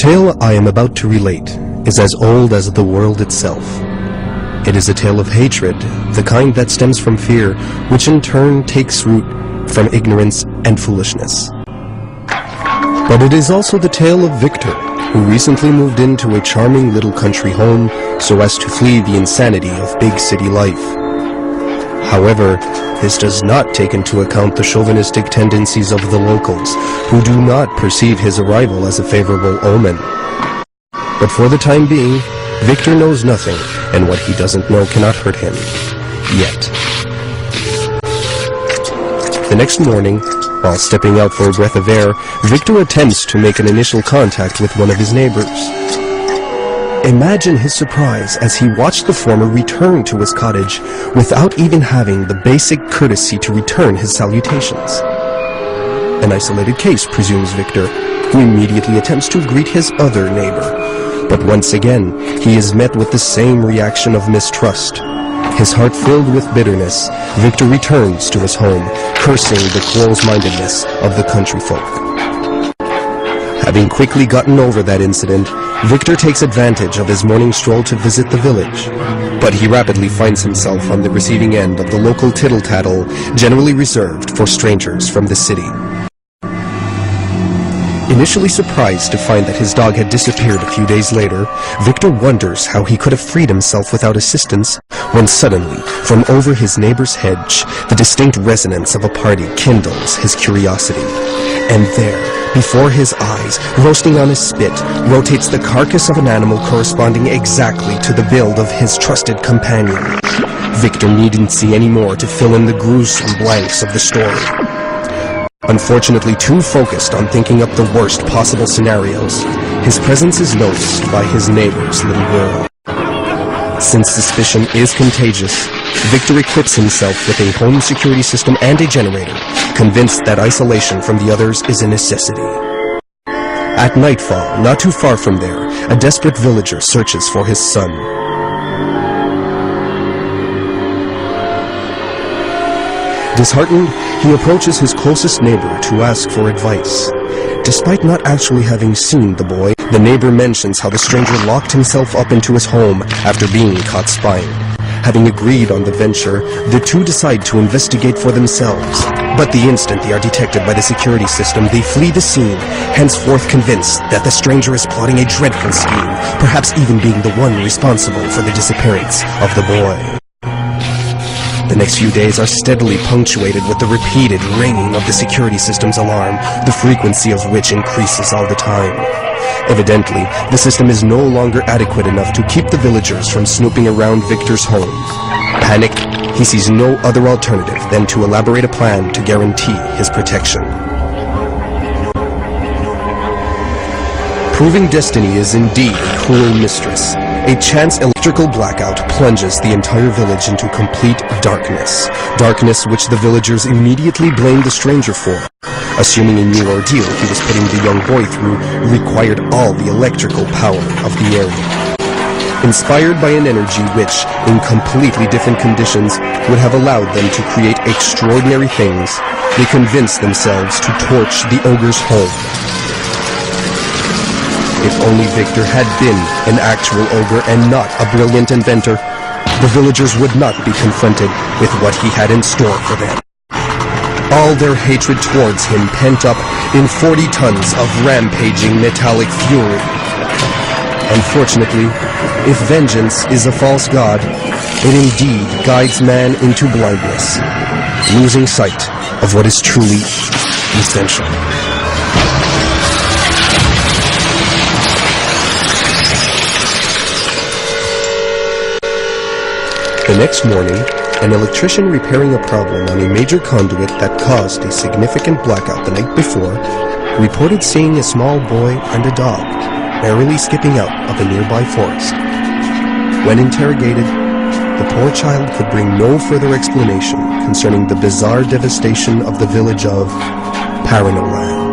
tale I am about to relate is as old as the world itself. It is a tale of hatred, the kind that stems from fear, which in turn takes root from ignorance and foolishness. But it is also the tale of Victor, who recently moved into a charming little country home so as to flee the insanity of big city life. However, this does not take into account the chauvinistic tendencies of the locals, who do not perceive his arrival as a favorable omen. But for the time being, Victor knows nothing, and what he doesn't know cannot hurt him. Yet. The next morning, while stepping out for a breath of air, Victor attempts to make an initial contact with one of his neighbors. Imagine his surprise as he watched the former return to his cottage without even having the basic courtesy to return his salutations. An isolated case, presumes Victor, who immediately attempts to greet his other neighbor. But once again, he is met with the same reaction of mistrust. His heart filled with bitterness, Victor returns to his home, cursing the close-mindedness of the country folk. Having quickly gotten over that incident, Victor takes advantage of his morning stroll to visit the village. But he rapidly finds himself on the receiving end of the local tittle-tattle, generally reserved for strangers from the city. Initially surprised to find that his dog had disappeared a few days later, Victor wonders how he could have freed himself without assistance, when suddenly, from over his neighbor's hedge, the distinct resonance of a party kindles his curiosity. And there, before his eyes, roasting on a spit, rotates the carcass of an animal corresponding exactly to the build of his trusted companion. Victor needn't see any more to fill in the gruesome blanks of the story. Unfortunately too focused on thinking up the worst possible scenarios, his presence is noticed by his neighbor's little girl. Since suspicion is contagious, Victor equips himself with a home security system and a generator, convinced that isolation from the others is a necessity. At nightfall, not too far from there, a desperate villager searches for his son. Disheartened, he approaches his closest neighbor to ask for advice. Despite not actually having seen the boy, the neighbor mentions how the stranger locked himself up into his home after being caught spying. Having agreed on the venture, the two decide to investigate for themselves. But the instant they are detected by the security system, they flee the scene, henceforth convinced that the stranger is plotting a dreadful scheme, perhaps even being the one responsible for the disappearance of the boy. The next few days are steadily punctuated with the repeated ringing of the security system's alarm, the frequency of which increases all the time. Evidently, the system is no longer adequate enough to keep the villagers from snooping around Victor's home. Panicked, he sees no other alternative than to elaborate a plan to guarantee his protection. Proving destiny is indeed a cruel mistress. A chance electrical blackout plunges the entire village into complete darkness. Darkness which the villagers immediately blame the stranger for. Assuming a new ordeal he was putting the young boy through required all the electrical power of the area. Inspired by an energy which, in completely different conditions, would have allowed them to create extraordinary things, they convinced themselves to torch the ogre's home. If only Victor had been an actual ogre and not a brilliant inventor, the villagers would not be confronted with what he had in store for them. All their hatred towards him pent up in 40 tons of rampaging metallic fury. Unfortunately, if vengeance is a false god, it indeed guides man into blindness, losing sight of what is truly essential. The next morning, an electrician repairing a problem on a major conduit that caused a significant blackout the night before reported seeing a small boy and a dog merrily skipping out of a nearby forest. When interrogated, the poor child could bring no further explanation concerning the bizarre devastation of the village of Paranoland.